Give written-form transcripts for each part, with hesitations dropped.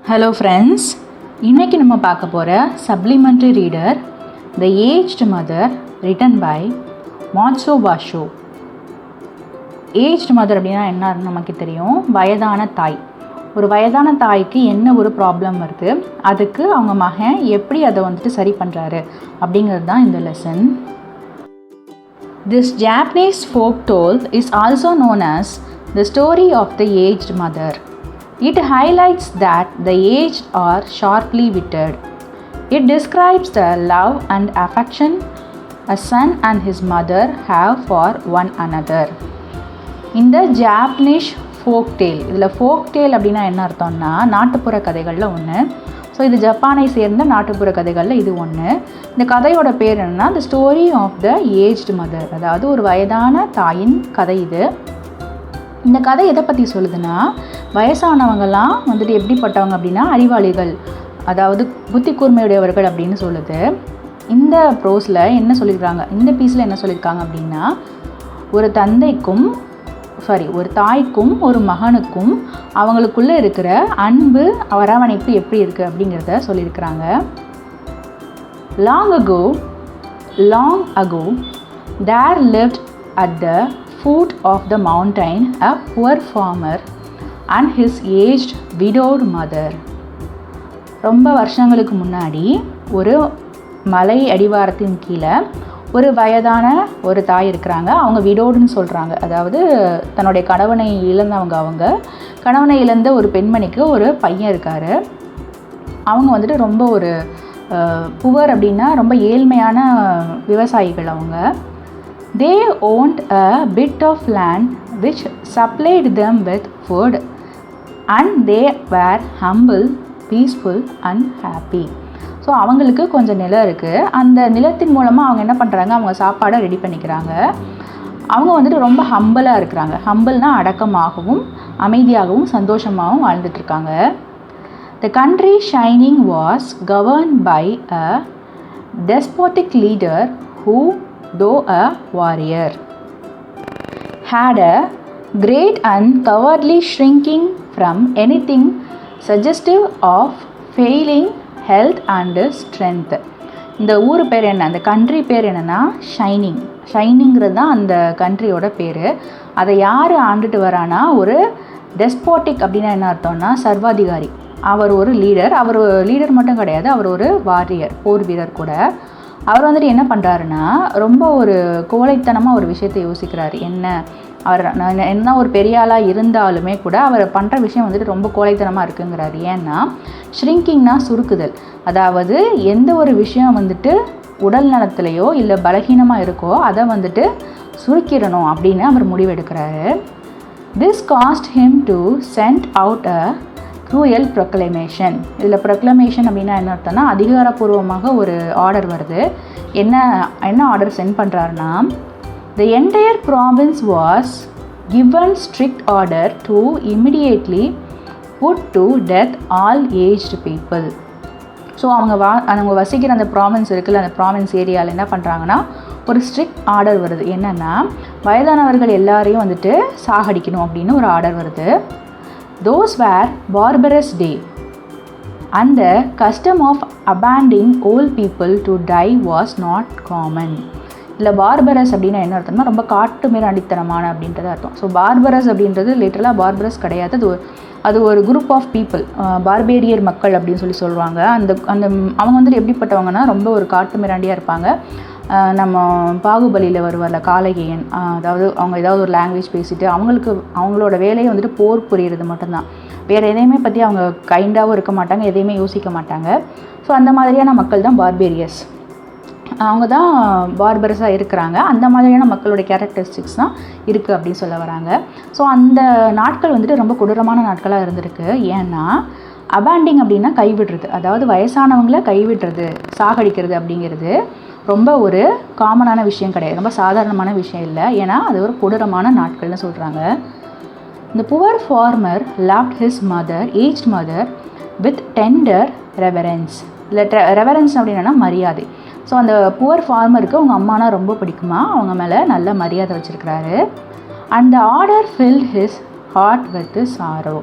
Hello friends, இன்னைக்கு நம்ம பார்க்க போகிற Supplementary reader The Aged Mother written by Matsuo Basho. Aged Mother அப்படின்னா என்னன்னு நமக்கு தெரியும், வயதான தாய். ஒரு வயதான தாய்க்கு என்ன ஒரு ப்ராப்ளம் வருது, அதுக்கு அவங்க மகன் எப்படி அதை சரி பண்ணுறாரு அப்படிங்கிறது தான் இந்த lesson. This Japanese folk tale is also known as the story of the aged mother. It highlights that the aged are sharply witted. It describes the love and affection a son and his mother have for one another. இந்த Japanese folk Dale, இதில் folk Dale அப்படின்னா என்ன அர்த்தம்னா நாட்டுப்புற கதைகளில் ஒன்று. So இது ஜப்பானை சேர்ந்த நாட்டுப்புற கதைகளில் இது ஒன்று. இந்த கதையோட பேர் என்னென்னா the story of the aged mother, அதாவது ஒரு வயதான தாயின் கதை இது. இந்த கதை எதை பற்றி சொல்லுதுன்னா, வயசானவங்கள்லாம் எப்படிப்பட்டவங்க அப்படின்னா அறிவாளிகள், அதாவது புத்தி கூர்மையுடையவர்கள் அப்படின்னு சொல்லுது. இந்த ப்ரோஸில் என்ன சொல்லியிருக்காங்க, இந்த பீஸில் என்ன சொல்லியிருக்காங்க அப்படின்னா, ஒரு தாய்க்கும் ஒரு மகனுக்கும் அவங்களுக்குள்ளே இருக்கிற அன்பு அரவணைப்பு எப்படி இருக்குது அப்படிங்கிறத சொல்லியிருக்கிறாங்க. Long ago, there lived at the foot of the mountain a poor farmer and his aged widowed mother. ரொம்ப வருஷங்களுக்கு முன்னாடி ஒரு மலை அடிவாரத்தின் கீழே ஒரு வயதான ஒரு தாய் இருக்கிறாங்க. அவங்க விடோடுன்னு சொல்கிறாங்க, அதாவது தன்னுடைய கணவனை இழந்தவங்க. கணவனை இழந்த ஒரு பெண்மணிக்கு ஒரு பையன் இருக்கார். அவங்க ரொம்ப ஒரு புவர் அப்படின்னா ரொம்ப ஏழ்மையான விவசாயிகள் அவங்க. They owned a bit of land which supplied them with food and they were humble, peaceful and happy. So அவங்களுக்கு கொஞ்சம் நிலம் இருக்குது. அந்த நிலத்தின் மூலமாக அவங்க என்ன பண்ணுறாங்க, அவங்க சாப்பாடை ரெடி பண்ணிக்கிறாங்க. அவங்க ரொம்ப ஹம்பிளாக இருக்கிறாங்க. ஹம்பிள்னால் அடக்கமாகவும் அமைதியாகவும் சந்தோஷமாகவும் வாழ்ந்துட்டுருக்காங்க. The country shining was governed by a despotic leader who, though a warrior, had a great and cowardly shrinking from anything suggestive of failing health and strength. இந்த ஊர் பேர் என்ன, அந்த கண்ட்ரி பேர் என்னென்னா ஷைனிங்கிறது தான் அந்த கண்ட்ரியோட பேர். அதை யார் ஆண்டுட்டு வரானா, ஒரு டெஸ்போட்டிக் அப்படின்னா என்ன அர்த்தம்னா சர்வாதிகாரி. அவர் ஒரு லீடர். அவர் லீடர் மட்டும் கிடையாது, அவர் ஒரு வாரியர், போர் வீரர் கூட. அவர் என்ன பண்ணுறாருன்னா, ரொம்ப ஒரு கோழைத்தனமாக ஒரு விஷயத்தை யோசிக்கிறார். அவர் என்ன ஒரு பெரிய ஆளாக இருந்தாலுமே கூட அவர் பண்ணுற விஷயம் ரொம்ப கோழைத்தனமாக இருக்குங்கிறாரு. ஏன்னா ஷ்ரிங்கிங்னா சுருக்குதல், அதாவது எந்த ஒரு விஷயம் உடல் நலத்திலையோ இல்லை பலகீனமாக இருக்கோ அதை சுருக்கிடணும் அப்படின்னு அவர் முடிவெடுக்கிறாரு. This caused him to send out a cruel proclamation. இதில் ப்ரொக்ளமேஷன் அப்படின்னா என்ன அர்த்தம்னா அதிகாரப்பூர்வமாக ஒரு ஆர்டர் வருது. என்ன ஆர்டர் சென்ட் பண்ணுறாருன்னா, the entire province was given strict order to immediately put to death all aged people. So அவங்க வசிக்கிற அந்த ப்ராவின்ஸ் இருக்குல்ல, அந்த ப்ராவின்ஸ் ஏரியாவில் என்ன பண்ணுறாங்கன்னா ஒரு ஸ்ட்ரிக்ட் ஆர்டர் வருது. என்னென்னா வயதானவர்கள் எல்லாரையும் சாகடிக்கணும் அப்படின்னு ஒரு ஆர்டர் வருது. Those were barbarous day and the custom of abandoning old people to die was not common. இல்லை பார்பரஸ் அப்படின்னா என்ன அர்த்தம்னா ரொம்ப காட்டு மிராண்டித்தனமான அப்படின்றது அர்த்தம். ஸோ பார்பரஸ் அப்படின்றது லிட்டரலாக பார்பரஸ் கிடையாது, அது ஒரு குரூப் ஆஃப் பீப்புள், பார்பேரியர் மக்கள் அப்படின்னு சொல்லுவாங்க. அந்த அவங்க எப்படிப்பட்டவங்கன்னா ரொம்ப ஒரு காட்டு மிராண்டியாக இருப்பாங்க. நம்ம பாகுபலியில் வருவார்ல காலகேயன், அதாவது அவங்க ஏதாவது ஒரு லாங்குவேஜ் பேசிட்டு அவங்களோட வேலையை போர் புரியுறது மட்டும்தான். வேறு எதையுமே பற்றி அவங்க கைண்டாகவும் இருக்க மாட்டாங்க, எதையுமே யோசிக்க மாட்டாங்க. ஸோ அந்த மாதிரியான மக்கள் தான் பார்பேரியஸ். அவங்க தான் பார்பரஸாக இருக்கிறாங்க. அந்த மாதிரியான மக்களோட கேரக்டரிஸ்டிக்ஸ் தான் இருக்குது அப்படின்னு சொல்ல வராங்க. ஸோ அந்த நாட்கள் ரொம்ப கொடூரமான நாட்களாக இருந்திருக்கு. ஏன்னா அபாண்டிங் அப்படின்னா கைவிடுறது, அதாவது வயசானவங்கள கைவிடுறது, சாகடிக்கிறது அப்படிங்கிறது ரொம்ப ஒரு காமனான விஷயம் கிடையாது, ரொம்ப சாதாரணமான விஷயம் இல்லை. ஏன்னா அது ஒரு கொடூரமான நாட்கள்னு சொல்கிறாங்க. The poor farmer loved his aged mother with tender reverence. இல்லை ரெவரன்ஸ் அப்படின்னா மரியாதை. ஸோ அந்த புவர் ஃபார்மருக்கு அவங்க அம்மானா ரொம்ப பிடிக்குமா, அவங்க மேலே நல்ல மரியாதை வச்சுருக்கிறாரு. And the order filled his heart with sorrow.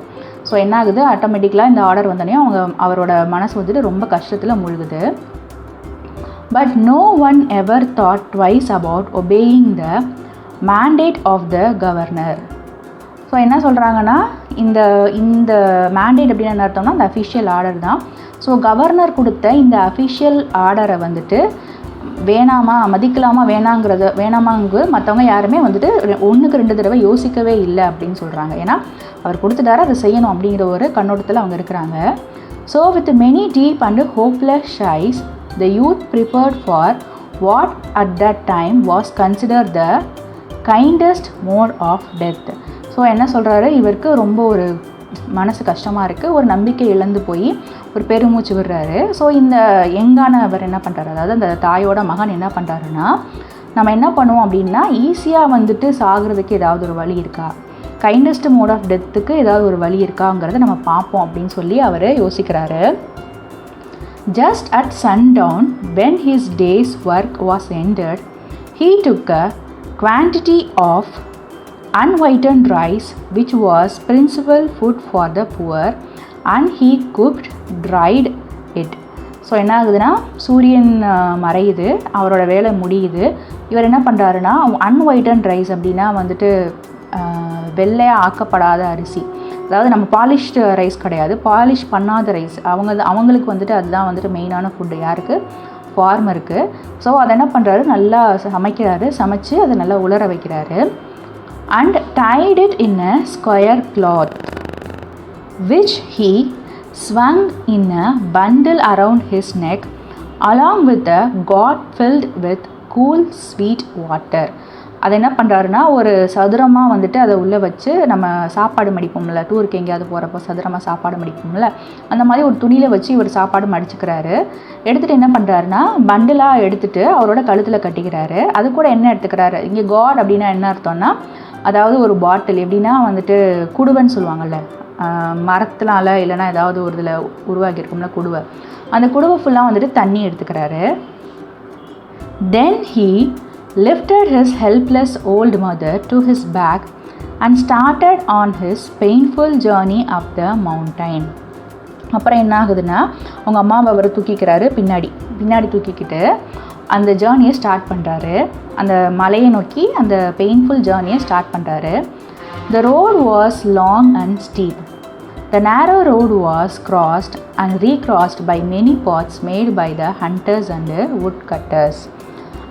So என்ன ஆகுது, ஆட்டோமேட்டிக்கலாக இந்த ஆர்டர் வந்தோடனே அவரோட மனசு வந்துட்டு ரொம்ப கஷ்டத்தில் மூழ்குது. But no one ever thought twice about obeying the mandate of the governor. So என்ன சொல்கிறாங்கன்னா, இந்த மேண்டேட் அப்படின்னு என்ன அர்த்தம்னா அந்த அஃபிஷியல் ஆர்டர் தான். ஸோ கவர்னர் கொடுத்த இந்த அஃபிஷியல் ஆர்டரை வந்துட்டு வேணாமா, மதிக்கலாமா, வேணாமாங்க மற்றவங்க யாருமே வந்துட்டு 1க்கு 2 தடவை யோசிக்கவே இல்லை அப்படின்னு சொல்கிறாங்க. ஏன்னா அவர் கொடுத்துட்டாரு, அதை செய்யணும் அப்படிங்கிற ஒரு கண்ணோட்டத்தில் அவங்க இருக்கிறாங்க. So with many deep and hopeless sighs the youth prepared for what at that time was consider the kindest mode of death. So என்ன சொல்கிறாரு, இவருக்கு ரொம்ப ஒரு மனசு கஷ்டமாக இருக்குது, ஒரு நம்பிக்கை இழந்து போய் ஒரு பெருமூச்சு விடுறாரு. ஸோ இந்த யங்கான அவர் என்ன பண்ணுறாரு, அதாவது அந்த தாயோட மகன் என்ன பண்ணுறாருன்னா, நம்ம என்ன பண்ணுவோம் அப்படின்னா ஈஸியாக வந்துட்டு சாகிறதுக்கு ஏதாவது ஒரு வழி இருக்கா, கைண்டஸ்ட் மோட் ஆஃப் டெத்துக்கு ஏதாவது ஒரு வழி இருக்காங்கிறத நம்ம பார்ப்போம் அப்படின்னு சொல்லி அவர் யோசிக்கிறாரு. Just at sundown, when his day's work was ended, he took a quantity of unwhitened rice, which was principal food for the poor, and he cooked, dried it. So என்ன ஆகுதுன்னா, சூரியன் மறையுது, அவரோட வேலை முடியுது. இவர் என்ன பண்ணுறாருன்னா, அன்வைட்டன்ட் ரைஸ் அப்படின்னா வந்துட்டு வெள்ளையாக ஆக்கப்படாத அரிசி, அதாவது நம்ம பாலிஷ்டு ரைஸ் கிடையாது, பாலிஷ் பண்ணாத ரைஸ். அவங்களுக்கு வந்துட்டு அதுதான் வந்துட்டு மெயினான ஃபுட்டு. யாருக்கு? ஃபார்மருக்கு. ஸோ அதை என்ன பண்ணுறாரு, நல்லா சமைக்கிறாரு, சமைச்சு அதை நல்லா உலர வைக்கிறாரு. And tied it in a square cloth which he swung in a bundle around his neck along with a gourd filled with cool sweet water. அதை என்ன பண்ணுறாருன்னா, ஒரு சதுரமாக வந்துட்டு அதை உள்ளே வச்சு, நம்ம சாப்பாடு மடிப்போம்ல, டூருக்கு எங்கேயாவது போகிறப்போ சதுரமாக சாப்பாடு மடிப்போம்ல, அந்த மாதிரி ஒரு துணியில் வச்சு இவர் சாப்பாடு மடிச்சுக்கிறாரு. எடுத்துகிட்டு என்ன பண்ணுறாருன்னா, பண்டிலாக எடுத்துகிட்டு அவரோட கழுத்தில் கட்டிக்கிறாரு. அது கூட என்ன எடுத்துக்கிறாரு, இங்கே காட் அப்படின்னா என்ன அர்த்தம்னா, அதாவது ஒரு பாட்டில், எப்படின்னா வந்துட்டு குடுவைன்னு சொல்லுவாங்கள்ல, மரத்தினால இல்லைனா ஏதாவது ஒரு இதில் உருவாக்கியிருக்கோம்ல குடுவை, அந்த குடுவை ஃபுல்லாக வந்துட்டு தண்ணி எடுத்துக்கிறாரு. Then he lifted his helpless old mother to his back and started on his painful journey up the mountain. அப்புறம் என்ன ஆகுதுன்னா, அவங்க அம்மாவை அவர் தூக்கிக்கிறாரு, பின்னாடி தூக்கிக்கிட்டு அந்த ஜேர்னியை ஸ்டார்ட் பண்ணுறாரு. அந்த மலையை நோக்கி அந்த பெயின்ஃபுல் ஜேர்னியை ஸ்டார்ட் பண்ணுறாரு. The road was long and steep. The narrow road was crossed and recrossed by many paths made by the hunters and woodcutters.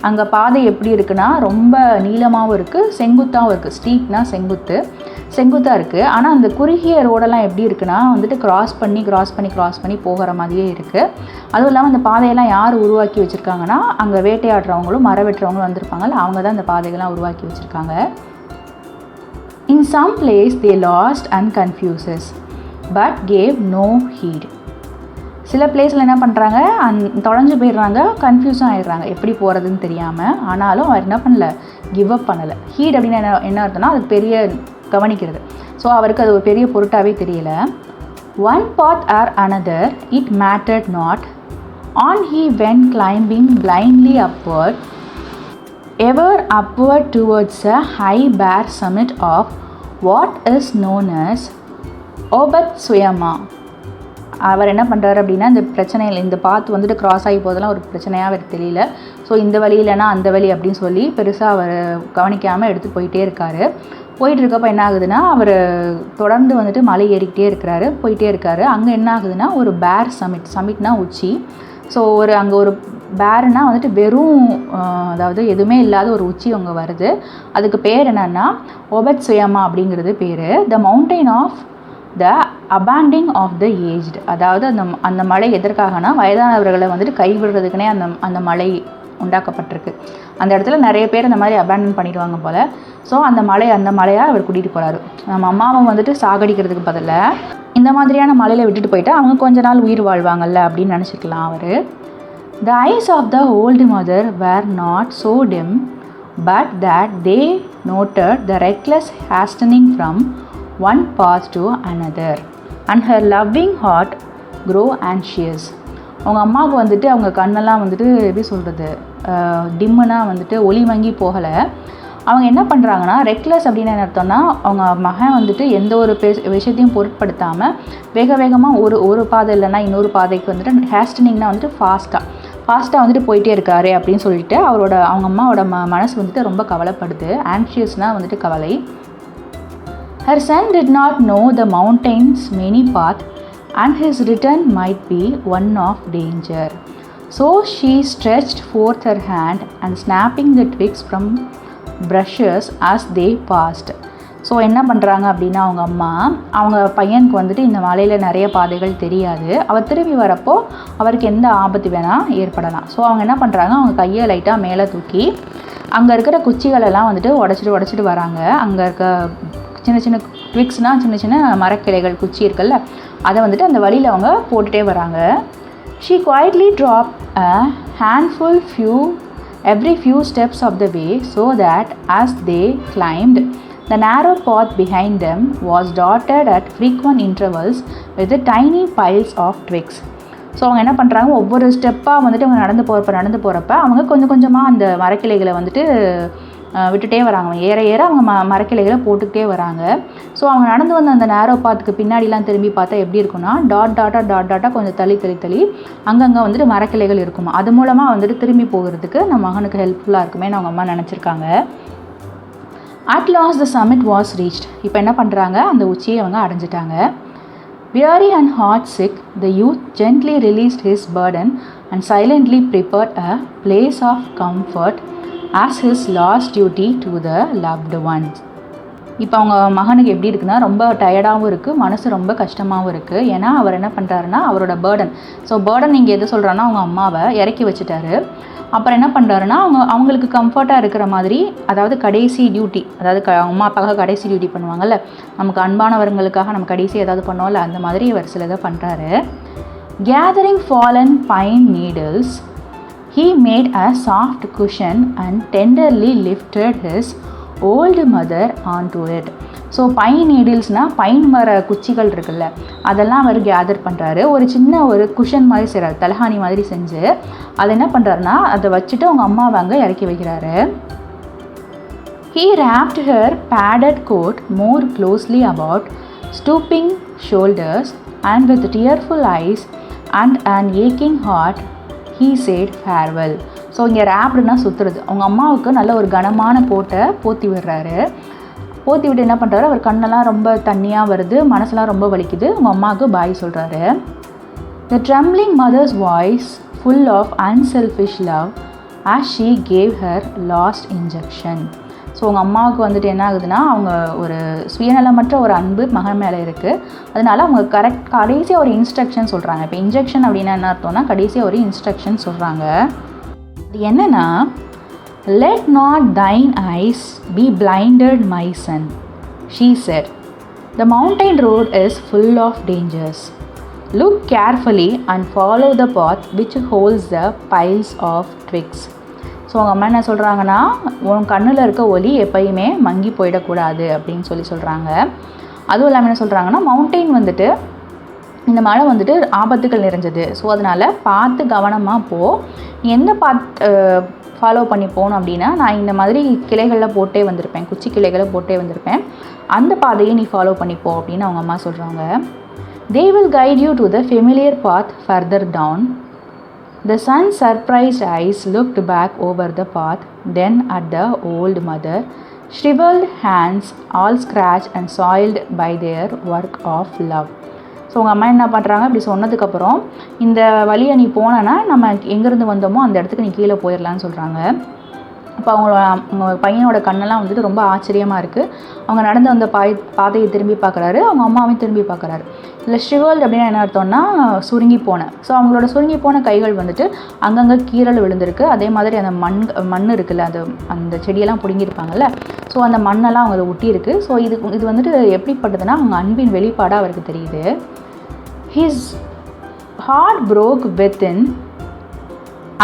அங்கே பாதை எப்படி இருக்குன்னா, ரொம்ப நீளமாகவும் இருக்குது, செங்குத்தாகவும் இருக்குது. ஸ்ட்ரீட்னா செங்குத்தாக இருக்குது. ஆனால் அந்த குறுகிய ரோடெல்லாம் எப்படி இருக்குன்னா வந்துட்டு கிராஸ் பண்ணி போகிற மாதிரியே இருக்குது. அதுவும் இல்லாமல் அந்த பாதையெல்லாம் யார் உருவாக்கி வச்சுருக்காங்கன்னா, அங்கே வேட்டையாடுறவங்களும் மர வெட்டுறவங்களும் வந்திருப்பாங்கல்ல, அவங்க தான் அந்த பாதைகள்லாம் உருவாக்கி வச்சுருக்காங்க. In some place they lost and confuses but gave no heed. சில பிளேஸில் என்ன பண்ணுறாங்க, தொலைஞ்சு போயிடுறாங்க, கன்ஃபியூஸும் ஆகிடுறாங்க, எப்படி போகிறதுன்னு தெரியாமல். ஆனாலும் அவர் என்ன பண்ணல, கிவ் அப் பண்ணலை. ஹீட் அப்படின்னு என்ன அர்த்தம்னா, அது பெரிய கவனிக்கிறது. ஸோ அவருக்கு அது ஒரு பெரிய பொருட்டாகவே தெரியல. One path or another it mattered not. On he went climbing blindly upward, ever upward towards a high bare summit of what is known as Obasuteyama. அவர் என்ன பண்ணுறாரு அப்படின்னா, இந்த பிரச்சனையில் இந்த பாத்து வந்துட்டு கிராஸ் ஆகி போதெல்லாம் ஒரு பிரச்சனையாக அவருக்கு தெரியல. ஸோ இந்த வழி இல்லைனா அந்த வழி அப்படின்னு சொல்லி பெருசாக அவர் கவனிக்காமல் எடுத்து போயிட்டே இருக்கப்போ என்ன ஆகுதுன்னா, அவர் தொடர்ந்து வந்துட்டு மலை ஏறிக்கிட்டே போயிட்டே இருக்காரு. அங்கே என்ன ஆகுதுன்னா, ஒரு பேர் சமிட்னா உச்சி. ஸோ அங்கே ஒரு பேர்னா வந்துட்டு வெறும் அதாவது எதுவுமே இல்லாத ஒரு உச்சி அங்கே வருது. அதுக்கு பேர் என்னன்னா ஓபத் சுயமா அப்படிங்கிறது பேர். The mountain of the abandoning of the aged. அதாவது அந்த மலை எதற்காகனா, வயதானவர்களை வந்துட்டு கைவிடுறதுக்குனே அந்த மலை உண்டாக்கப்பட்டிருக்கு. அந்த இடத்துல நிறைய பேர் அந்த மாதிரி அபாண்டன் பண்ணிடுவாங்க போல். ஸோ அந்த மலையாக அவர் கூட்டிகிட்டு போகிறாரு. நம்ம அம்மாவை வந்துட்டு சாகடிக்கிறதுக்கு பதிலாக இந்த மாதிரியான மலையில் விட்டுட்டு போயிட்டா அவங்க கொஞ்ச நாள் உயிர் வாழ்வாங்கல்ல அப்படின்னு நினச்சிக்கலாம் அவர். The eyes of the old mother were not so dim but that they noted the reckless hastening from one path to another and her loving heart grew anxious. அவங்க அம்மாவுக்கு வந்துட்டு அவங்க கண்ணெல்லாம் வந்துட்டு எப்படி சொல்கிறது, டிம்முனா வந்துட்டு ஒளி மங்கி போகலை. அவங்க என்ன பண்ணுறாங்கன்னா, ரெக்லெஸ் அப்படின்னு என்ன அர்த்தம்னா, அவங்க மகன் வந்துட்டு எந்த ஒரு விஷயத்தையும் பொருட்படுத்தாமல் வேக வேகமாக ஒரு பாதை இல்லைன்னா இன்னொரு பாதைக்கு வந்துட்டு ஹேஸ்டனிங்னா வந்துட்டு ஃபாஸ்ட்டாக வந்துட்டு போயிட்டே இருக்காரு அப்படின்னு சொல்லிட்டு அவங்க அம்மாவோட மனசு வந்துட்டு ரொம்ப கவலைப்படுது. ஆங்ஷியஸ்னால் வந்துட்டு கவலை. Her son did not know the mountain's many paths and his return might be one of danger. So she stretched forth her hand and snapping the twigs from brushes as they passed. So என்ன பண்ணுறாங்க அப்படின்னா, அவங்க பையனுக்கு வந்துட்டு இந்த மலையில் நிறைய பாதைகள் தெரியாது. அவர் திரும்பி வரப்போ அவருக்கு எந்த ஆபத்து வேணால் ஏற்படலாம். ஸோ அவங்க என்ன பண்ணுறாங்க, அவங்க கையை லைட்டாக மேலே தூக்கி அங்கே இருக்கிற குச்சிகளெல்லாம் வந்துட்டு உடச்சிட்டு வராங்க. அங்கே இருக்க சின்ன சின்ன ட்விக்ஸ்னால் சின்ன சின்ன மரக்கிளைகள் குச்சி இருக்குல்ல, அதை வந்துட்டு அந்த வழியில் அவங்க போட்டுகிட்டே வராங்க. She quietly dropped a handful every few steps of the way so that as they climbed, the narrow path behind them was dotted at frequent intervals with the tiny piles of twigs. So அவங்க என்ன பண்ணுறாங்க, ஒவ்வொரு ஸ்டெப்பாக வந்துட்டு அவங்க நடந்து போகிறப்ப அவங்க கொஞ்சம் கொஞ்சமாக அந்த மரக்கிளைகளை வந்துட்டு விட்டுட்டே வராங்க. ஏற அவங்க மரக்கிளைகளை போட்டுக்கிட்டே வராங்க. ஸோ அவங்க நடந்து வந்த அந்த நேரோ பாத்துக்கு பின்னாடிலாம் திரும்பி பார்த்தா எப்படி இருக்குன்னா, டாட்டாக கொஞ்சம் தள்ளி அங்கங்கே வந்துட்டு மரக்கிளைகள் இருக்குமா. அது மூலமாக வந்துட்டு திரும்பி போகிறதுக்கு நம்ம மகனுக்கு ஹெல்ப்ஃபுல்லாக இருக்குமே அவங்க அம்மா நினச்சிருக்காங்க. At last the summit was reached. இப்போ என்ன பண்ணுறாங்க, அந்த உச்சியை அவங்க அடைஞ்சிட்டாங்க. Weary and heartsick, the youth gently released his burden and silently prepared a place of comfort as his last duty to the loved ones. இப்போ அவங்க மகனுக்கு எப்படி இருக்குன்னா, ரொம்ப டயர்டாகவும் இருக்குது, மனசு ரொம்ப கஷ்டமாகவும் இருக்குது. ஏன்னா அவர் என்ன பண்ணுறாருன்னா, அவரோட பேர்டன் இங்கே எது சொல்கிறான்னா, அவங்க அம்மாவை இறக்கி வச்சுட்டாரு. அப்புறம் என்ன பண்ணுறாருன்னா, அவங்களுக்கு கம்ஃபர்ட்டாக இருக்கிற மாதிரி, அதாவது கடைசி டியூட்டி, அதாவது அம்மா அப்பாவுக்காக கடைசி டியூட்டி பண்ணுவாங்கள்ல, நமக்கு அன்பானவர்களுக்காக நம்ம கடைசி ஏதாவது பண்ணுவோம்ல, அந்த மாதிரி இவர் சிலதை பண்ணுறாரு. Gathering fallen pine needles, he made a soft cushion and tenderly lifted his old mother onto it. So pine நீடில்ஸ்னால் பைன் மர குச்சிகள் இருக்குல்ல, அதெல்லாம் அவர் கேதர் பண்ணுறாரு. ஒரு சின்ன குஷன் மாதிரி செய்கிறார், தலஹானி மாதிரி செஞ்சு அதை என்ன பண்ணுறாருன்னா, அதை வச்சுட்டு அவங்க அம்மாவை அங்கே இறக்கி வைக்கிறாரு. He wrapped her padded coat more closely about stooping shoulders and with tearful eyes and an aching heart he said farewell. So இங்கே ரேப்டுனா சுற்றுறது. அவங்க அம்மாவுக்கு நல்ல ஒரு கனமான கோட்டை போற்றி விட்டு என்ன பண்ணுறாரு, அவர் கண்ணெல்லாம் ரொம்ப தண்ணியாக வருது, மனசெல்லாம் ரொம்ப வலிக்குது, அவங்க அம்மாவுக்கு பாய் சொல்கிறாரு. The trembling mother's voice full of unselfish love as she gave her last injection. So அவங்க அம்மாவுக்கு வந்துட்டு என்ன ஆகுதுன்னா, அவங்க ஒரு சுயநலமற்ற ஒரு அன்பு மகன் மேலே இருக்குது. அதனால அவங்க கடைசியாக ஒரு இன்ஸ்ட்ரக்ஷன் சொல்கிறாங்க. இப்போ இன்ஜெக்ஷன் அப்படின்னா என்ன அர்த்தம்னா, கடைசியாக ஒரு இன்ஸ்ட்ரக்ஷன் சொல்கிறாங்க. அது என்னென்னா, Let not thine eyes be blinded, my son, she said. The mountain road is full of dangers. Look carefully and follow the path which holds the piles of twigs. So அவங்க அம்மா என்ன சொல்கிறாங்கன்னா, உன் கண்ணில் இருக்க ஒளி எப்பயுமே மங்கி போயிடக்கூடாது அப்படின்னு சொல்கிறாங்க. அதுவும் இல்லாமல் என்ன சொல்கிறாங்கன்னா, மவுண்டெயின் வந்துட்டு இந்த மலை வந்துட்டு ஆபத்துகள் நிறைஞ்சது. ஸோ அதனால் பார்த்து கவனமாக போ. எந்த ஃபாலோ பண்ணி போகணும் அப்படின்னா, நான் இந்த மாதிரி கிளைகளில் போட்டே வந்திருப்பேன், குச்சி கிளைகளை போட்டே வந்திருப்பேன், அந்த பாதையை நீ ஃபாலோ பண்ணிப்போ அப்படின்னு அவங்க அம்மா சொல்கிறாங்க. They will guide you to the familiar path further down. The son's surprised eyes looked back over the path, then at the old mother, shriveled hands all scratched and soiled by their work of love. So உங்கள் அம்மா என்ன பண்ணுறாங்க, இப்படி சொன்னதுக்கப்புறம் இந்த வழியை நீ போனேன்னா நம்ம எங்கேருந்து வந்தோமோ அந்த இடத்துக்கு நீ கீழே போயிடலான்னு சொல்கிறாங்க. அப்போ அவங்க பையனோட கண்ணெல்லாம் வந்துட்டு ரொம்ப ஆச்சரியமாக இருக்குது. அவங்க நடந்து வந்த பாதையை திரும்பி பார்க்குறாரு, அவங்க அம்மாவையும் திரும்பி பார்க்குறாரு. இல்லை ஷ்ரிவல்ட் அப்படின்னா என்ன அர்த்தம்னா, சுருங்கி போன. ஸோ அவங்களோட சுருங்கி போன கைகள் வந்துட்டு அங்கங்கே கீரல் விழுந்திருக்கு. அதே மாதிரி அந்த மண் இருக்குல்ல, அந்த செடியெல்லாம் பிடுங்கியிருப்பாங்கல்ல, ஸோ அந்த மண்ணெல்லாம் அவங்க ஒட்டி இருக்குது. ஸோ இது வந்துட்டு எப்படிப்பட்டதுன்னா, அவங்க அன்பின் வெளிப்பாடாக அவருக்கு தெரியுது. His heart broke within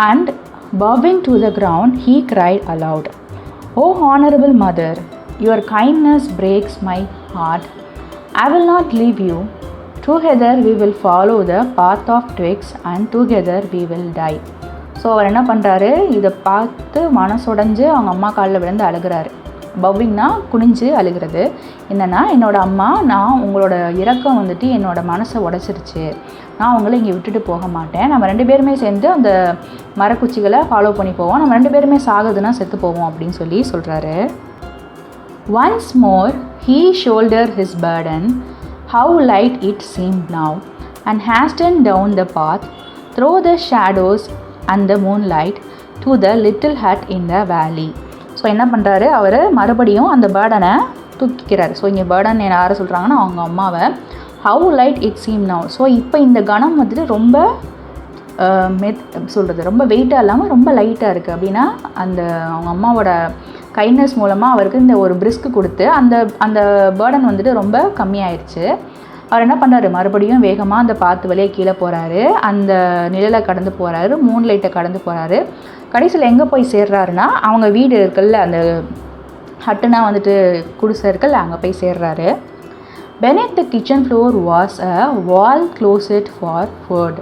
and bowing to the ground, he cried aloud, "Oh honorable mother, your kindness breaks my heart. I will not leave you. Together we will follow the path of twigs and together we will die." So அவர் என்ன பண்ணுறாரு, இதை பார்த்து மனசுடைஞ்சு அவங்க அம்மா காலில் விழுந்து அழுகிறாரு. பவ்விங்னா குனிஞ்சு அழுகிறது. என்னென்னா, என்னோடய அம்மா, நான் உங்களோட இரக்கம் வந்துட்டு என்னோடய மனசை உடச்சிருச்சு, நான் உங்களை இங்கே விட்டுட்டு போக மாட்டேன், நம்ம 2 பேருமே சேர்ந்து அந்த மரக்குச்சிகளை ஃபாலோ பண்ணி போவோம், நம்ம 2 பேருமே சாகுதுன்னா செத்து போவோம் அப்படின்னு சொல்லி சொல்கிறாரு. Once more he shouldered his burden, how light it seemed now, and hastened down the path through the shadows and the moonlight to the little hut in the valley. So என்ன பண்ணுறாரு, அவர் மறுபடியும் அந்த பேர்டனை தூக்கிக்கிறார். ஸோ இங்கே burden யாரை சொல்கிறாங்கன்னா அவங்க அம்மாவை. How light it seem now. So இப்போ இந்த கணம் வந்துட்டு ரொம்ப ரொம்ப வெயிட்டாக இல்லாமல் ரொம்ப லைட்டாக இருக்குது. அப்படின்னா அந்த அவங்க அம்மாவோட கைண்ட்னஸ் மூலமாக அவருக்கு இந்த ஒரு பிரிஸ்க் கொடுத்து அந்த பேர்டன் வந்துட்டு ரொம்ப கம்மியாயிடுச்சு. அவர் என்ன பண்ணுறாரு, மறுபடியும் வேகமாக அந்த பாத்து வழியாக கீழே போகிறாரு, அந்த நிழலை கடந்து போகிறாரு, மூன்லைட்டை கடந்து போகிறாரு. கடைசியில் எங்கே போய் சேர்றாருன்னா, அவங்க வீடு இருக்குல்ல, அந்த ஹட்டுனா வந்துட்டு குடிசை இருக்குல்ல, அங்கே போய் சேர்றாரு. Beneath the kitchen floor was a wall closet for food,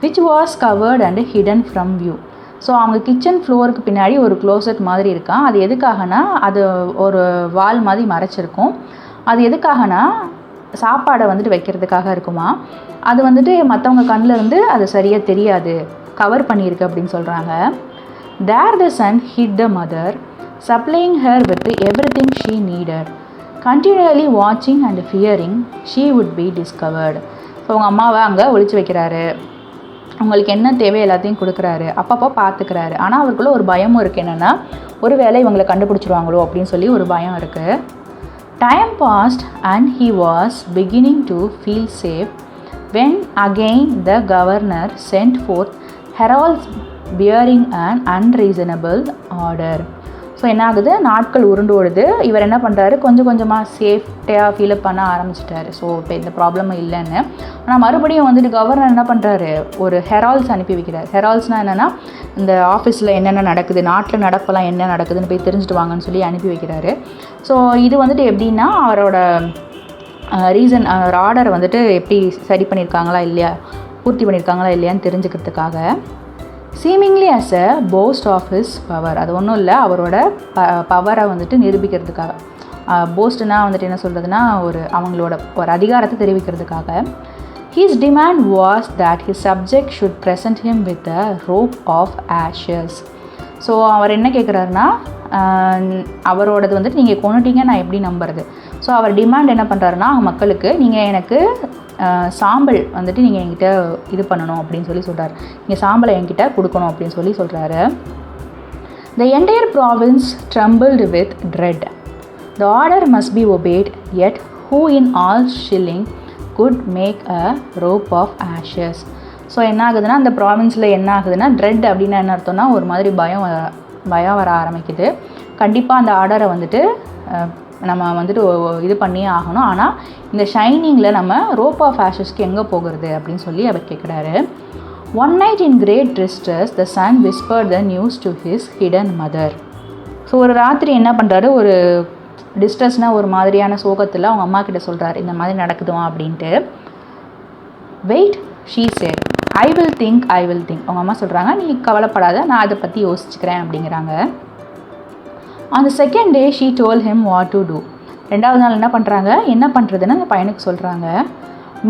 which was covered and hidden from view. So அவங்க கிச்சன் ஃப்ளோருக்கு பின்னாடி ஒரு க்ளோசட் மாதிரி இருக்கான். அது எதுக்காகனா, அது ஒரு வால் மாதிரி மறைச்சிருக்கும். அது எதுக்காகனா, சாப்பாடை வந்துட்டு வைக்கிறதுக்காக இருக்குமா. அது வந்துட்டு மற்றவங்க கண்ணில் இருந்து அது சரியாக தெரியாது, கவர் பண்ணியிருக்கு அப்படின்னு சொல்கிறாங்க. There the son hid the mother, supplying her with everything she needed, continually watching and fearing she would be discovered. So அவங்க அம்மாவை அங்கே ஒளிச்சு வைக்கிறாரு, அவங்களுக்கு என்ன தேவை எல்லாத்தையும் கொடுக்குறாரு, அப்பப்போ பார்த்துக்கிறாரு. ஆனால் அவருக்குள்ள ஒரு பயமும் இருக்குது. என்னென்னா, ஒரு வேளை இவங்களை கண்டுபிடிச்சிருவாங்களோ அப்படின்னு சொல்லி ஒரு பயம் இருக்குது. Time passed and he was beginning to feel safe when again the governor sent forth heralds bearing an unreasonable order. So என்ன ஆகுது, நாட்கள் உருண்டு ஓடுது. இவர் என்ன பண்ணுறாரு, கொஞ்சம் கொஞ்சமாக சேஃப்டியாக ஃபீல் பண்ண ஆரம்பிச்சிட்டாரு. ஸோ இப்போ இந்த ப்ராப்ளமும் இல்லைன்னு. ஆனால் மறுபடியும் வந்துட்டு கவர்னர் என்ன பண்ணுறாரு, ஒரு ஹெரால்ட்ஸ் அனுப்பி வைக்கிறார். ஹெரால்ட்ஸ்னால் என்னென்னா, இந்த ஆஃபீஸில் என்னென்ன நடக்குது, நாட்டில் நடப்பெல்லாம் என்ன நடக்குதுன்னு போய் தெரிஞ்சுட்டு வாங்கன்னு சொல்லி அனுப்பி வைக்கிறாரு. ஸோ இது வந்துட்டு எப்படின்னா, அவரோட ஒரு ஆர்டரை வந்துட்டு எப்படி சரி பண்ணியிருக்காங்களா இல்லையா, பூர்த்தி பண்ணியிருக்காங்களா இல்லையான்னு தெரிஞ்சுக்கிறதுக்காக. Seemingly as a post of his power. அது ஒன்றும் இல்லை, அவரோட பவரை வந்துட்டு நிரூபிக்கிறதுக்காக. போஸ்ட்னா வந்துட்டு என்ன சொல்கிறதுனா, அவங்களோட ஒரு அதிகாரத்தை தெரிவிக்கிறதுக்காக. His demand was that his subject should present him with a rope of ashes. So அவர் என்ன கேட்குறாருன்னா, அவரோடது வந்துட்டு நீங்கள் கொண்டுட்டீங்க, நான் எப்படி நம்புறது. ஸோ அவர் டிமாண்ட் என்ன பண்ணுறாருன்னா, மக்களுக்கு நீங்கள் எனக்கு சாம்பல் வந்துட்டு நீங்கள் என்கிட்ட இது பண்ணணும் அப்படின்னு சொல்லி சொல்கிறார். நீங்கள் சாம்பலை என்கிட்ட கொடுக்கணும் அப்படின்னு சொல்லி சொல்கிறாரு. The entire province trembled with dread. The order must be obeyed, yet who in all shilling could make a rope of ashes. So என்ன ஆகுதுன்னா, அந்த ப்ராவின்ஸில் என்ன ஆகுதுன்னா, ட்ரெட் அப்படின்னா என்ன அர்த்தம்னா, ஒரு மாதிரி பயம் வர ஆரம்பிக்குது. கண்டிப்பாக அந்த ஆர்டரை வந்துட்டு நம்ம வந்துட்டு இது பண்ணியே ஆகணும். ஆனால் இந்த ஷைனிங்கில் நம்ம ரோப் ஆஃப் ஆஷஸ்க்கு எங்கே போகிறது அப்படின்னு சொல்லி அவர் கேட்குறாரு. One night in great distress the son whispered the news to his hidden mother. So ஒரு ராத்திரி என்ன பண்ணுறாரு, ஒரு டிஸ்ட்ரெஸ்னால் ஒரு மாதிரியான சோகத்தில் அவங்க அம்மா கிட்ட சொல்கிறாரு, இந்த மாதிரி நடக்குதுமா அப்படின்ட்டு. Wait, she said, I will think. அவங்க அம்மா சொல்கிறாங்க, நீ கவலைப்படாத, நான் அதை பற்றி யோசிச்சுக்கிறேன் அப்படிங்கிறாங்க. On the second day she told him what to do. ரெண்டாவது நாள் என்ன பண்ணுறதுன்னு அந்த பையனுக்கு சொல்கிறாங்க.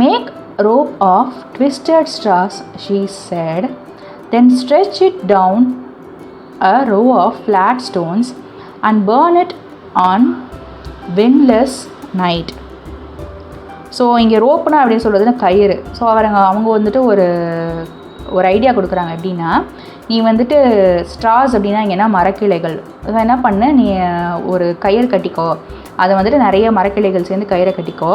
Make rope of twisted straws, she said, then stretch it down a row of flat stones and burn it on windless night. So இங்கே ரோப்புனா அப்படின்னு சொல்கிறதுனா கயிறு. ஸோ அவங்க வந்துட்டு ஒரு ஐடியா கொடுக்குறாங்க. எப்படின்னா, நீ வந்துட்டு ஸ்ட்ராஸ் அப்படின்னா இங்கேனா மரக்கிளைகள், அதை என்ன பண்ணு, நீ ஒரு கயிறு கட்டிக்கோ, அதை வந்துட்டு நிறைய மரக்கிளைகள் சேர்ந்து கயிறை கட்டிக்கோ.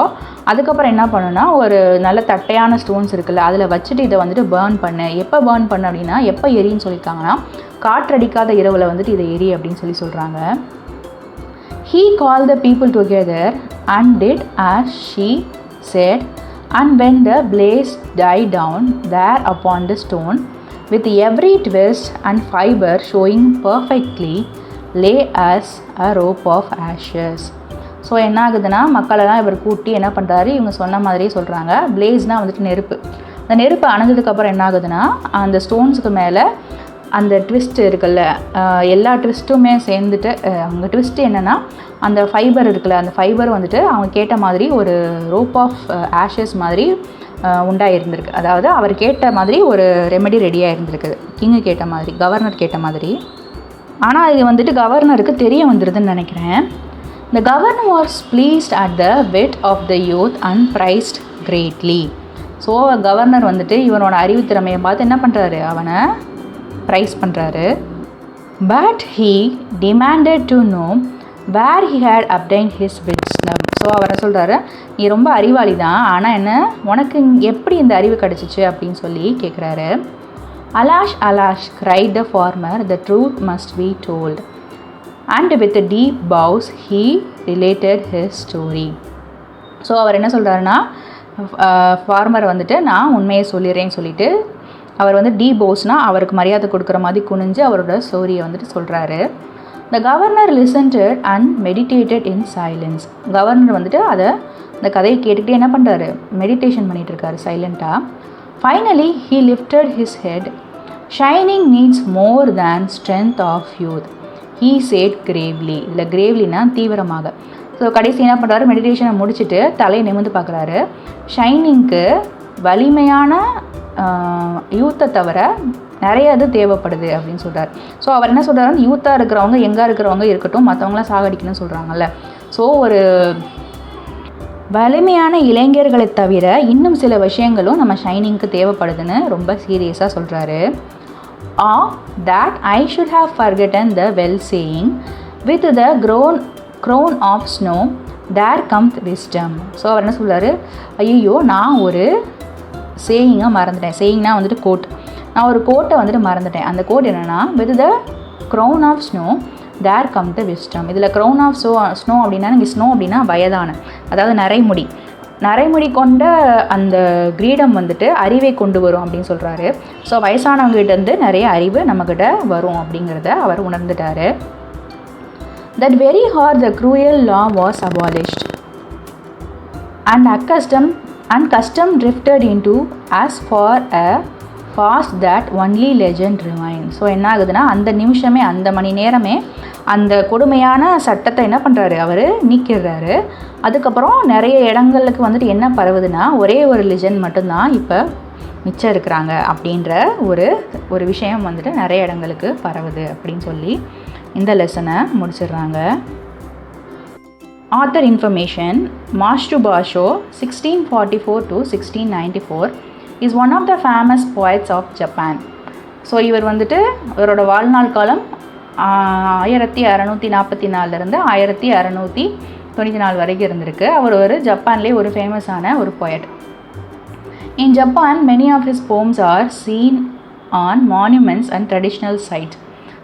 அதுக்கப்புறம் என்ன பண்ணுன்னா, ஒரு நல்ல தட்டையான ஸ்டோன்ஸ் இருக்குல்ல, அதில் வச்சுட்டு இதை வந்துட்டு பேர்ன் பண்ணு. எப்போ பேர்ன் பண்ணு அப்படின்னா, எப்போ எரின்னு சொல்லியிருக்காங்கன்னா, காற்றடிக்காத இரவில் வந்துட்டு இதை எரி அப்படின்னு சொல்கிறாங்க. He called the people together and did as she said, and when the blaze died down there upon the stone, with every twist and fiber showing perfectly, lay as a rope of ashes. So என்ன ஆகுதுன்னா, மக்களெல்லாம் இவர் கூட்டி என்ன பண்ணுறாரு, இவங்க சொன்ன மாதிரியே சொல்கிறாங்க. பிளேஸ்னால் வந்துட்டு நெருப்பு. அந்த நெருப்பு அணைஞ்சதுக்கப்புறம் என்ன ஆகுதுன்னா, அந்த ஸ்டோன்ஸுக்கு மேலே அந்த ட்விஸ்ட் இருக்குல்ல, எல்லா ட்விஸ்ட்டுமே சேர்ந்துட்டு அவங்க ட்விஸ்ட்டு என்னென்னா, அந்த ஃபைபர் இருக்குல்ல, அந்த ஃபைபர் வந்துட்டு அவங்க கேட்ட மாதிரி ஒரு ரோப் ஆஃப் ஆஷஸ் மாதிரி உண்டாயிருந்திருக்கு. அதாவது அவர் கேட்ட மாதிரி ஒரு ரெமெடி ரெடியாக இருந்திருக்குது, கிங்கு கேட்ட மாதிரி, கவர்னர் கேட்ட மாதிரி. ஆனால் இது வந்துட்டு கவர்னருக்கு தெரிய வந்துடுதுன்னு நினைக்கிறேன். The governor was pleased at the wit of the youth and prized greatly. So governor வந்துட்டு இவனோட அறிவுத்திறமையை பார்த்து என்ன பண்ணுறாரு, அவனை ப்ரைஸ் பண்ணுறாரு. But he demanded to know where he had obtained his wisdom. So அவரை சொல்கிறாரு, நீ ரொம்ப அறிவாளி தான், ஆனால் என்ன உனக்கு எப்படி இந்த அறிவு கிடச்சிச்சு அப்படின்னு சொல்லி கேட்குறாரு. Alash, alash, cried the farmer, the truth must be told. And with a deep bows he related his story. So அவர் என்ன சொல்கிறாருன்னா, ஃபார்மர் வந்துட்டு நான் உண்மையை சொல்லிடுறேன்னு சொல்லிட்டு அவர் வந்து டீப் பவுஸ்னால் அவருக்கு மரியாதை கொடுக்குற மாதிரி குனிஞ்சு அவரோட ஸ்டோரியை வந்துட்டு சொல்கிறாரு. The governor listened and meditated in silence. Governor வந்துட்டு அந்த கதையை கேட்டுக்கிட்டே என்ன பண்ணுறாரு, மெடிடேஷன் பண்ணிகிட்ருக்காரு சைலண்ட்டாக. Finally he lifted his head. Shining needs more than strength of youth, he said gravely. இல்லை கிரேவ்லினா தீவிரமாக. ஸோ கடைசி என்ன பண்ணுறாரு, மெடிடேஷனை முடிச்சுட்டு தலையை நிமிர்ந்து பார்க்குறாரு. ஷைனிங்க்கு வலிமையான யூத்தை தவிர நிறைய இது தேவைப்படுது அப்படின்னு சொல்கிறார். ஸோ அவர் என்ன சொல்கிறாரு, யூத்தாக இருக்கிறவங்க எங்கே இருக்கிறவங்க இருக்கட்டும், மற்றவங்களாம் சாகடிக்கணும்னு சொல்கிறாங்கல்ல. ஸோ ஒரு வலிமையான இளைஞர்களை தவிர இன்னும் சில விஷயங்களும் நம்ம ஷைனிங்க்கு தேவைப்படுதுன்னு ரொம்ப சீரியஸாக சொல்கிறாரு. Or that I should have forgotten the well saying, with the crown of snow there comes wisdom. So அவர் என்ன சொல்கிறாரு, ஐயோ நான் ஒரு சேயிங்காக மறந்துட்டேன். சேயிங்னா வந்துட்டு கோட், நான் ஒரு கோட்டை வந்துட்டு மறந்துட்டேன். அந்த கோட் என்னென்னா, with the crown of snow there comes the wisdom. இதில் crown of snow அப்படின்னா, இங்கே ஸ்னோ அப்படின்னா வயதான, அதாவது நரைமுடி கொண்ட அந்த கிரீடம் வந்துட்டு அறிவை கொண்டு வரும் அப்படின்னு சொல்கிறாரு. ஸோ வயசானவங்ககிட்டேருந்து நிறைய அறிவு நம்மக்கிட்ட வரும் அப்படிங்கிறத அவர் உணர்ந்துட்டார். That very hour the cruel law was abolished and custom drifted into as far a past that only legend remains. So என்ன ஆகுதுன்னா, அந்த நிமிஷமே அந்த மணி நேரமே அந்த கொடுமையான சட்டத்தை என்ன பண்ணுறாரு, அவர் நீக்கிடுறாரு. அதுக்கப்புறம் நிறைய இடங்களுக்கு வந்துட்டு என்ன பரவுதுன்னா, ஒரே ஒரு லெஜண்ட் மட்டும்தான் இப்போ மிச்சம் இருக்கிறாங்க அப்படின்ற ஒரு விஷயம் வந்துட்டு நிறைய இடங்களுக்கு பரவுது அப்படின்னு சொல்லி இந்த லெசனை முடிச்சிடுறாங்க. Author information. Matsuo Basho 1644 to 1694 is one of the famous poets of Japan. So இவர் வந்துட்டு இவரோட வாழ்நாள் காலம் 1644 1694 வரைக்கும் இருந்திருக்கு. அவர் ஒரு ஜப்பான்லேயே ஒரு ஃபேமஸான ஒரு poet. In Japan, many of his poems are seen on monuments and traditional sites.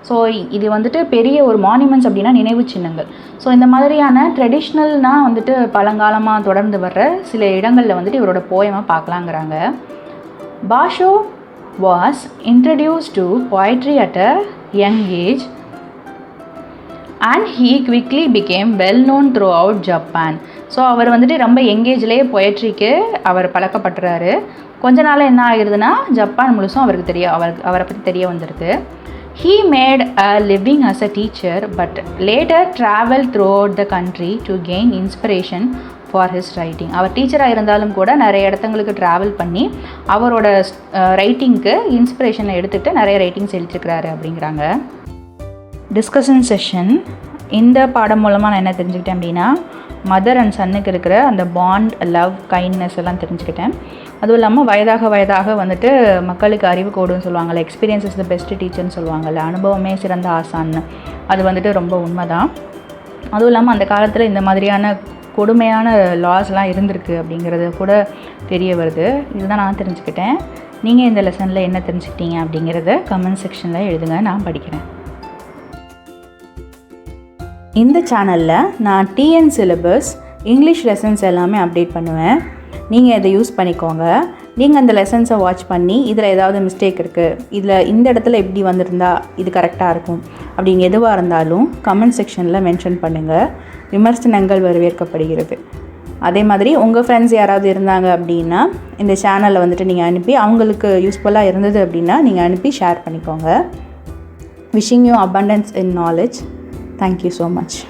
So இது வந்துட்டு பெரிய ஒரு மானுமெண்ட்ஸ் அப்படின்னா நினைவு சின்னங்கள். ஸோ இந்த மாதிரியான ட்ரெடிஷ்னல்னால் வந்துட்டு பழங்காலமாக தொடர்ந்து வர்ற சில இடங்களில் வந்துட்டு இவரோட போயமாக பார்க்கலாங்கிறாங்க. Basho was introduced to poetry at a young age and he quickly became well known throughout Japan. So அவர் வந்துட்டு ரொம்ப எங்கேஜ்லேயே பொயட்ரிக்கு அவர் பழக்கப்படுறாரு. கொஞ்ச நாள் என்ன ஆகிடுதுன்னா, ஜப்பான் முழுசும் அவருக்கு அவரை பற்றி தெரிய வந்துடுது. He made a living as a teacher but later traveled throughout the country to gain inspiration for his writing. அவர் டீச்சராக இருந்தாலும் கூட நிறைய இடத்துங்களுக்கு ட்ராவல் பண்ணி அவரோட ரைட்டிங்க்கு இன்ஸ்பிரேஷனை எடுத்துகிட்டு நிறைய ரைட்டிங்ஸ் எழுதிருக்கிறாரு அப்படிங்கிறாங்க. Discussion session. இந்த பாடம் மூலமாக நான் என்ன தெரிஞ்சுக்கிட்டேன் அப்படின்னா, மதர் அண்ட் சன்னுக்கு இருக்கிற அந்த பாண்ட், லவ், கைண்ட்னஸ் எல்லாம் தெரிஞ்சுக்கிட்டேன். அதுவும் இல்லாமல் வயதாக வந்துட்டு மக்களுக்கு அறிவு கோடுன்னு சொல்லுவாங்கள்ல, எக்ஸ்பீரியன்ஸ் இஸ் த பெஸ்ட் டீச்சர்னு சொல்லுவாங்கள்ல, அனுபவமே சிறந்த ஆசான்னு, அது வந்துட்டு ரொம்ப உண்மை தான். அதுவும் இல்லாமல் அந்த காலத்தில் இந்த மாதிரியான கொடுமையான லாஸ்லாம் இருந்திருக்கு அப்படிங்கிறது கூட தெரிய வருது. இதுதான் நான் தெரிஞ்சுக்கிட்டேன். நீங்கள் இந்த லெசனில் என்ன தெரிஞ்சுக்கிட்டீங்க அப்படிங்கிறத கமெண்ட் செக்ஷனில் எழுதுங்க, நான் படிக்கிறேன். இந்த சேனலில் நான் டிஎன் சிலபஸ், இங்கிலீஷ் லெசன்ஸ் எல்லாமே அப்டேட் பண்ணுவேன். நீங்கள் இதை யூஸ் பண்ணிக்கோங்க. நீங்கள் அந்த லெசன்ஸை வாட்ச் பண்ணி இதில் ஏதாவது மிஸ்டேக் இருக்குது, இதில் இந்த இடத்துல இப்படி வந்திருந்தா இது கரெக்டாக இருக்கும் அப்படிங்க எதுவாக இருந்தாலும் கமெண்ட் செக்ஷனில் மென்ஷன் பண்ணுங்கள். விமர்சனங்கள் வரவேற்கப்படுகிறது. அதே மாதிரி உங்கள் ஃப்ரெண்ட்ஸ் யாராவது இருந்தாங்க அப்படின்னா இந்த சேனலில் வந்துட்டு நீங்கள் அனுப்பி, அவங்களுக்கு யூஸ்ஃபுல்லாக இருந்தது அப்படின்னா நீங்கள் அனுப்பி ஷேர் பண்ணிக்கோங்க. Wishing you abundance in knowledge. Thank you so much.